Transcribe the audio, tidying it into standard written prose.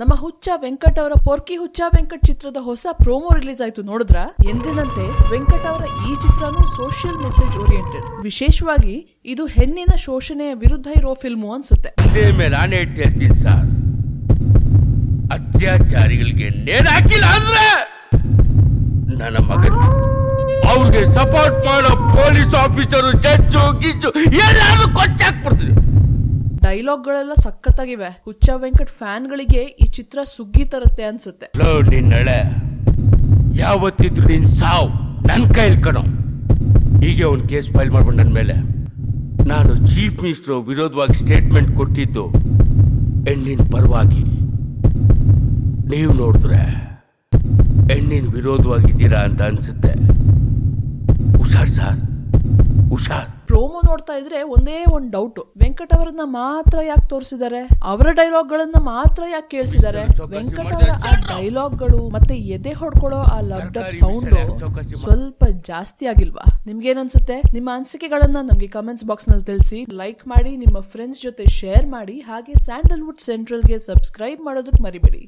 ನಮ್ಮ ಹುಚ್ಚ ವೆಂಕಟ್ ಅವರ ಪೊರ್ಕಿ ಹುಚ್ಚ ವೆಂಕಟ್ ಚಿತ್ರದ ಹೊಸ ಪ್ರೋಮೋ ರಿಲೀಸ್ ಆಯ್ತು ನೋಡಿದ್ರ? ಎಂದಿನಂತೆ ವೆಂಕಟ್ ಅವರ ಈ ಚಿತ್ರನೂ ಸೋಷಿಯಲ್ ಮೆಸೇಜ್ ಓರಿಯೆಂಟೆಡ್. ವಿಶೇಷವಾಗಿ ಇದು ಹೆಣ್ಣಿನ ಶೋಷಣೆಯ ವಿರುದ್ಧ ಇರೋ ಫಿಲ್ಮು ಅನ್ಸುತ್ತೆ. ನಾನೇ ಹೇಳ್ತೀನಿ ಸರ್, ಅತ್ಯಾಚಾರಿಗಳಿಗೆ ನೇರಾಕಿಲ್ಲ ಅಂದ್ರೆ ನನ್ನ ಮಗನ್ ಅವ್ರಿಗೆ ಸಪೋರ್ಟ್ ಮಾಡೋ ಪೊಲೀಸ್ ಆಫೀಸರು, ಜಡ್ಜು ಗಿಜ್ಜು ಎಲ್ಲಾರು ಕೊಚ್ಚಾಕ್ಬಿಡ್ತೀವಿ. ಡೈಲಾಗ್ಗಳೆಲ್ಲ ಸಖತ್ತಾಗಿವೆ. ಹುಚ್ಚ ವೆಂಕಟ್ ಫ್ಯಾನ್ಗಳಿಗೆ ಈ ಚಿತ್ರ ಸುಗ್ಗಿ ತರುತ್ತೆ ಅನ್ಸುತ್ತೆ. ನಿನ್ನಳೆ ಯಾವತ್ತಿದ್ರು ನಿನ್ ಸಾವು ನನ್ ಕೈಲಿ ಕಣೋ. ಹೀಗೆ ಒಂದು ಕೇಸ್ ಫೈಲ್ ಮಾಡ್ಬಿಟ್ಟು ನನ್ನ ಮೇಲೆ. ನಾನು ಚೀಫ್ ಮಿನಿಸ್ಟರ್ ವಿರೋಧವಾಗಿ ಸ್ಟೇಟ್ಮೆಂಟ್ ಕೊಟ್ಟಿದ್ದು ಹೆಣ್ಣಿನ ಪರವಾಗಿ. ನೀವು ನೋಡಿದ್ರೆ ಹೆಣ್ಣಿನ ವಿರೋಧವಾಗಿದ್ದೀರಾ ಅಂತ ಅನ್ಸುತ್ತೆ. ಹುಷಾರ್ ಸರ್, ಹುಷಾರ್. ಪ್ರೋಮೋ ನೋಡ್ತಾ ಇದ್ರೆ ಒಂದೇ ಒಂದು ಡೌಟ್, ವೆಂಕಟ್ ಅವರನ್ನ ಮಾತ್ರ ಯಾಕೆ ತೋರಿಸಿದ್ದಾರೆ? ಅವರ ಡೈಲಾಗ್ ಗಳನ್ನ ಮಾತ್ರ ಯಾಕೆ ಕೇಳಿಸಿದ್ದಾರೆ? ವೆಂಕಟ್ ಅವರ ಆ ಡೈಲಾಗ್ಗಳು ಮತ್ತೆ ಎದೆ ಹೊಡ್ಕೊಳ್ಳೋ ಆ ಲವ್ ಡಬ್ ಸೌಂಡ್ ಸ್ವಲ್ಪ ಜಾಸ್ತಿ ಆಗಿಲ್ವಾ? ನಿಮ್ಗೇನನ್ಸುತ್ತೆ? ನಿಮ್ಮ ಅನಿಸಿಕೆಗಳನ್ನ ನಮ್ಗೆ ಕಮೆಂಟ್ಸ್ ಬಾಕ್ಸ್ ನಲ್ಲಿ ತಿಳಿಸಿ. ಲೈಕ್ ಮಾಡಿ, ನಿಮ್ಮ ಫ್ರೆಂಡ್ಸ್ ಜೊತೆ ಶೇರ್ ಮಾಡಿ, ಹಾಗೆ ಸ್ಯಾಂಡಲ್ವುಡ್ ಸೆಂಟ್ರಲ್ಗೆ ಸಬ್ಸ್ಕ್ರೈಬ್ ಮಾಡೋದಕ್ಕೆ ಮರಿಬೇಡಿ.